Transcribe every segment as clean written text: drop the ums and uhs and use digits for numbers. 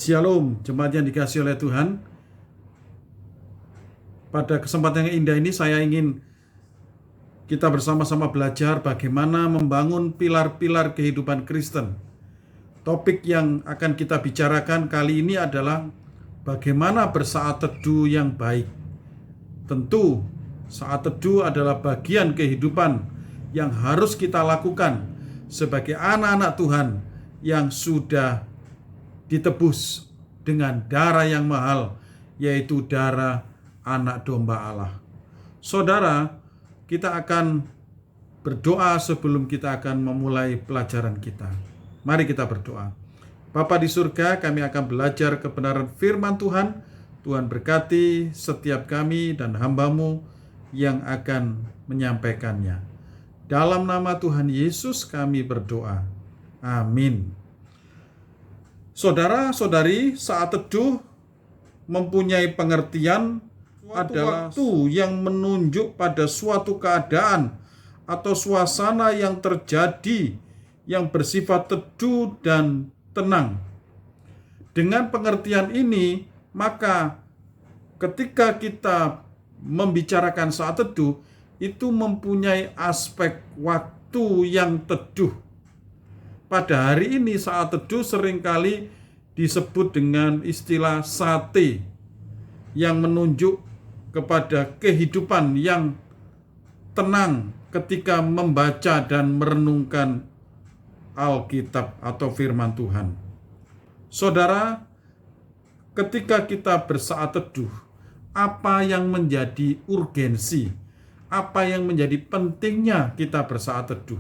Shalom, jemaat yang dikasihi oleh Tuhan. Pada kesempatan yang indah ini saya ingin kita bersama-sama belajar bagaimana membangun pilar-pilar kehidupan Kristen. Topik yang akan kita bicarakan kali ini adalah bagaimana bersaat teduh yang baik. Tentu, saat teduh adalah bagian kehidupan yang harus kita lakukan sebagai anak-anak Tuhan yang sudah ditebus dengan darah yang mahal, yaitu darah anak domba Allah. Saudara, kita akan berdoa sebelum kita akan memulai pelajaran kita. Mari kita berdoa. Bapa di surga, kami akan belajar kebenaran firman Tuhan. Tuhan berkati setiap kami dan hamba-Mu yang akan menyampaikannya. Dalam nama Tuhan Yesus kami berdoa. Amin. Saudara-saudari, saat teduh mempunyai pengertian adalah waktu yang menunjuk pada suatu keadaan atau suasana yang terjadi yang bersifat teduh dan tenang. Dengan pengertian ini, maka ketika kita membicarakan saat teduh, itu mempunyai aspek waktu yang teduh. Pada hari ini saat teduh seringkali disebut dengan istilah sate yang menunjuk kepada kehidupan yang tenang ketika membaca dan merenungkan Alkitab atau firman Tuhan. Saudara, ketika kita bersaat teduh, apa yang menjadi urgensi? Apa yang menjadi pentingnya kita bersaat teduh?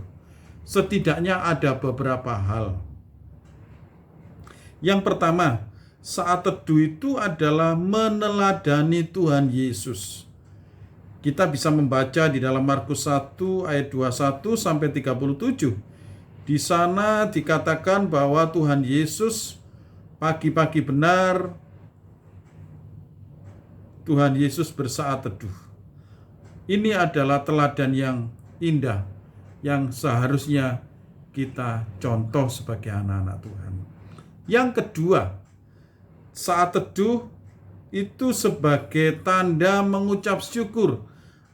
Setidaknya ada beberapa hal. Yang pertama, saat teduh itu adalah meneladani Tuhan Yesus. Kita bisa membaca di dalam Markus 1 ayat 21 sampai 37. Di sana dikatakan bahwa Tuhan Yesus pagi-pagi benar Tuhan Yesus bersaat teduh. Ini adalah teladan yang indah yang seharusnya kita contoh sebagai anak-anak Tuhan. Yang kedua, saat teduh itu sebagai tanda mengucap syukur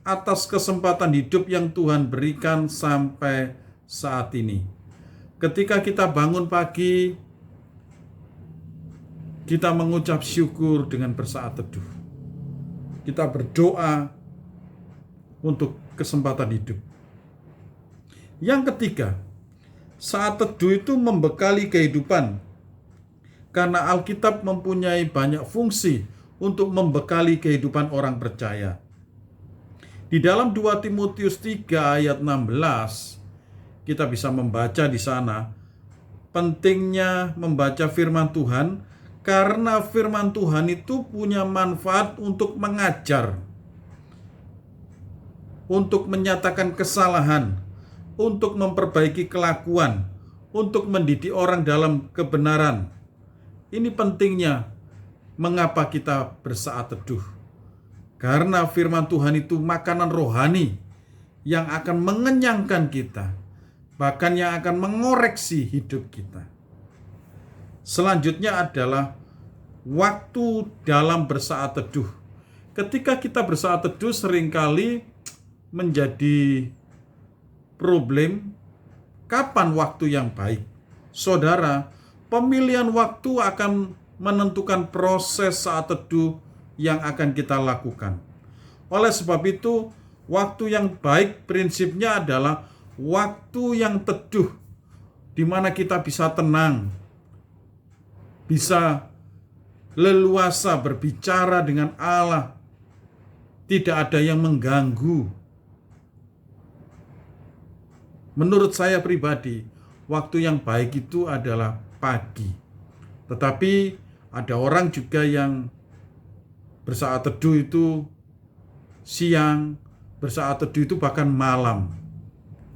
atas kesempatan hidup yang Tuhan berikan sampai saat ini. Ketika kita bangun pagi, kita mengucap syukur dengan bersaat teduh. Kita berdoa untuk kesempatan hidup. Yang ketiga, saat teduh itu membekali kehidupan. Karena Alkitab mempunyai banyak fungsi untuk membekali kehidupan orang percaya. Di dalam 2 Timotius 3 ayat 16, kita bisa membaca di sana, pentingnya membaca firman Tuhan, karena firman Tuhan itu punya manfaat untuk mengajar, untuk menyatakan kesalahan, untuk memperbaiki kelakuan, untuk mendidik orang dalam kebenaran. Ini pentingnya mengapa kita bersaat teduh. Karena firman Tuhan itu makanan rohani yang akan mengenyangkan kita, bahkan yang akan mengoreksi hidup kita. Selanjutnya adalah waktu dalam bersaat teduh. Ketika kita bersaat teduh seringkali menjadi problem, kapan waktu yang baik? Saudara, pemilihan waktu akan menentukan proses saat teduh yang akan kita lakukan. Oleh sebab itu, waktu yang baik prinsipnya adalah waktu yang teduh, di mana kita bisa tenang, bisa leluasa berbicara dengan Allah, tidak ada yang mengganggu. Menurut saya pribadi, waktu yang baik itu adalah pagi. Tetapi ada orang juga yang bersaat teduh itu siang, bersaat teduh itu bahkan malam.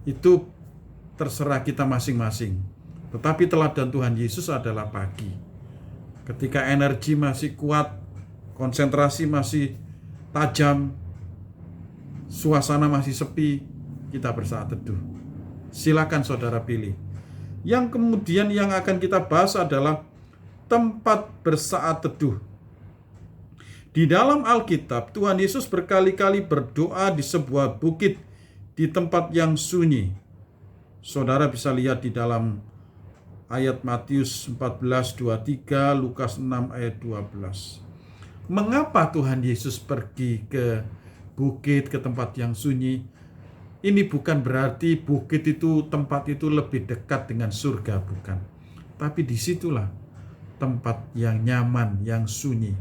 Itu terserah kita masing-masing. Tetapi teladan Tuhan Yesus adalah pagi. Ketika energi masih kuat, konsentrasi masih tajam, suasana masih sepi, kita bersaat teduh. Silakan saudara pilih. Yang kemudian yang akan kita bahas adalah tempat bersaat teduh. Di dalam Alkitab, Tuhan Yesus berkali-kali berdoa di sebuah bukit di tempat yang sunyi. Saudara bisa lihat di dalam ayat Matius 14:23, Lukas 6 ayat 12. Mengapa Tuhan Yesus pergi ke bukit, ke tempat yang sunyi? Ini bukan berarti bukit itu, tempat itu lebih dekat dengan surga, bukan. Tapi disitulah tempat yang nyaman, yang sunyi,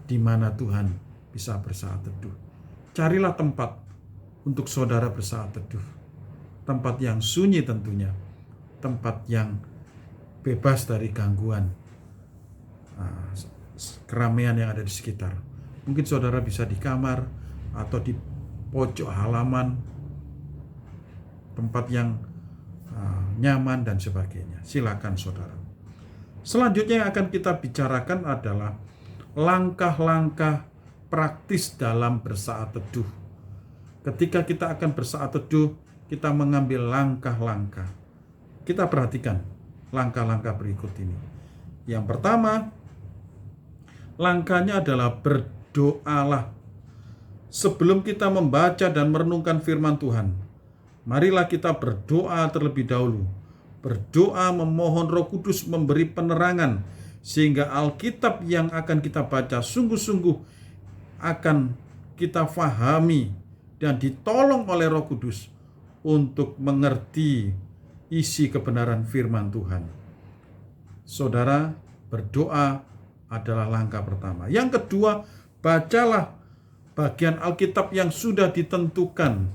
di mana Tuhan bisa bersaat teduh. Carilah tempat untuk saudara bersaat teduh. Tempat yang sunyi tentunya. Tempat yang bebas dari gangguan keramaian yang ada di sekitar. Mungkin saudara bisa di kamar atau di pojok halaman, tempat yang nyaman dan sebagainya. Silakan saudara. Selanjutnya yang akan kita bicarakan adalah langkah-langkah praktis dalam bersaat teduh. Ketika kita akan bersaat teduh, kita mengambil langkah-langkah. Kita perhatikan langkah-langkah berikut ini. Yang pertama, langkahnya adalah berdoalah. Sebelum kita membaca dan merenungkan firman Tuhan, marilah kita berdoa terlebih dahulu. Berdoa memohon Roh Kudus memberi penerangan, sehingga Alkitab yang akan kita baca sungguh-sungguh akan kita fahami dan ditolong oleh Roh Kudus untuk mengerti isi kebenaran firman Tuhan. Saudara, berdoa adalah langkah pertama. Yang kedua, bacalah bagian Alkitab yang sudah ditentukan.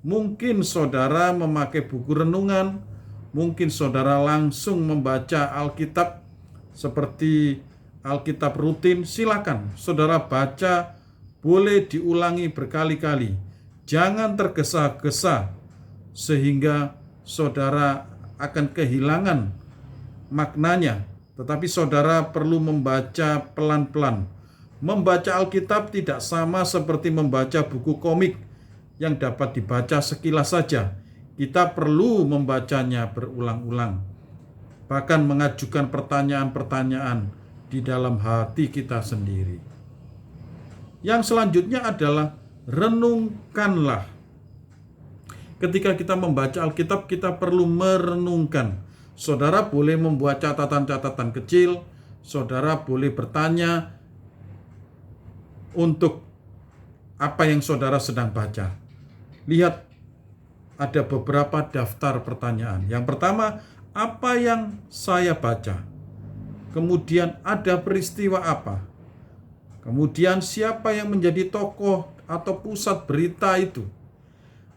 Mungkin saudara memakai buku renungan, mungkin saudara langsung membaca Alkitab seperti Alkitab rutin. Silakan saudara baca, boleh diulangi berkali-kali. Jangan tergesa-gesa sehingga saudara akan kehilangan maknanya. Tetapi saudara perlu membaca pelan-pelan. Membaca Alkitab tidak sama seperti membaca buku komik yang dapat dibaca sekilas saja. Kita perlu membacanya berulang-ulang. Bahkan mengajukan pertanyaan-pertanyaan di dalam hati kita sendiri. Yang selanjutnya adalah renungkanlah. Ketika kita membaca Alkitab, kita perlu merenungkan. Saudara boleh membuat catatan-catatan kecil. Saudara boleh bertanya untuk apa yang saudara sedang baca. Lihat, ada beberapa daftar pertanyaan. Yang pertama, apa yang saya baca? Kemudian ada peristiwa apa? Kemudian siapa yang menjadi tokoh atau pusat berita itu?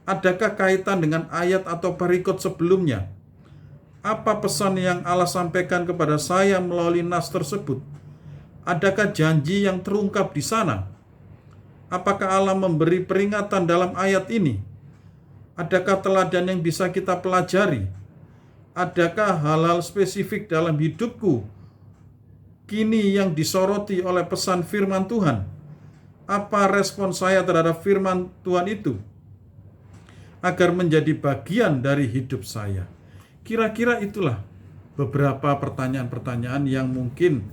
Adakah kaitan dengan ayat atau perikop sebelumnya? Apa pesan yang Allah sampaikan kepada saya melalui nas tersebut? Adakah janji yang terungkap di sana? Apakah Allah memberi peringatan dalam ayat ini? Adakah teladan yang bisa kita pelajari? Adakah hal-hal spesifik dalam hidupku kini yang disoroti oleh pesan firman Tuhan? Apa respon saya terhadap firman Tuhan itu? Agar menjadi bagian dari hidup saya. Kira-kira itulah beberapa pertanyaan-pertanyaan yang mungkin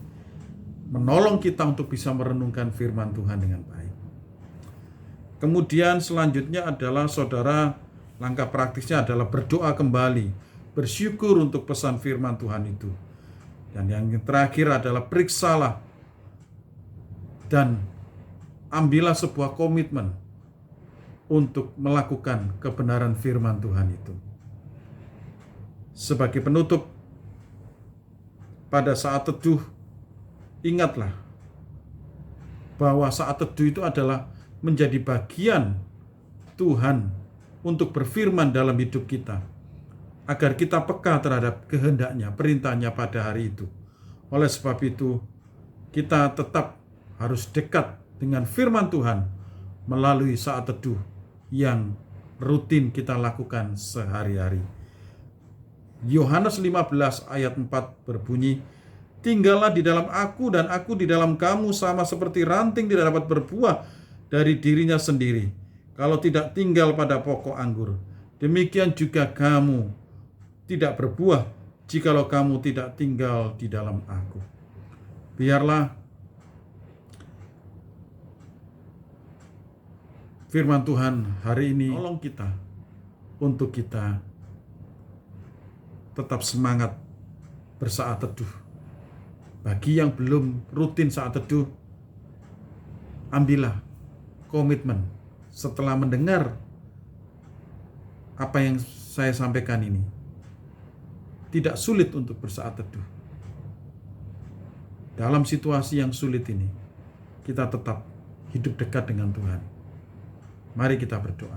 menolong kita untuk bisa merenungkan firman Tuhan dengan baik. Kemudian selanjutnya adalah saudara, langkah praktisnya adalah berdoa kembali, bersyukur untuk pesan firman Tuhan itu. Dan yang terakhir adalah periksalah dan ambillah sebuah komitmen untuk melakukan kebenaran firman Tuhan itu. Sebagai penutup, pada saat teduh, ingatlah bahwa saat teduh itu adalah menjadi bagian Tuhan untuk berfirman dalam hidup kita, agar kita peka terhadap kehendaknya, perintahnya pada hari itu. Oleh sebab itu, kita tetap harus dekat dengan firman Tuhan melalui saat teduh yang rutin kita lakukan sehari-hari. Yohanes 15 ayat 4 berbunyi, "Tinggallah di dalam aku dan aku di dalam kamu, sama seperti ranting tidak dapat berbuah dari dirinya sendiri kalau tidak tinggal pada pokok anggur. Demikian juga kamu tidak berbuah jikalau kamu tidak tinggal di dalam aku." Biarlah firman Tuhan hari ini tolong kita untuk kita tetap semangat bersaat teduh. Bagi yang belum rutin saat teduh, ambillah komitmen setelah mendengar apa yang saya sampaikan ini. Tidak sulit untuk bersaat teduh. Dalam situasi yang sulit ini, kita tetap hidup dekat dengan Tuhan. Mari kita berdoa.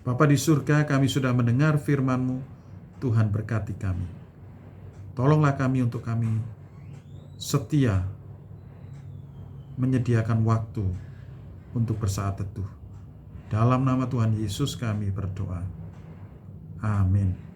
Bapa di surga, kami sudah mendengar firman-Mu. Tuhan berkati kami. Tolonglah kami untuk kami setia menyediakan waktu untuk bersaat teduh. Dalam nama Tuhan Yesus kami berdoa. Amin.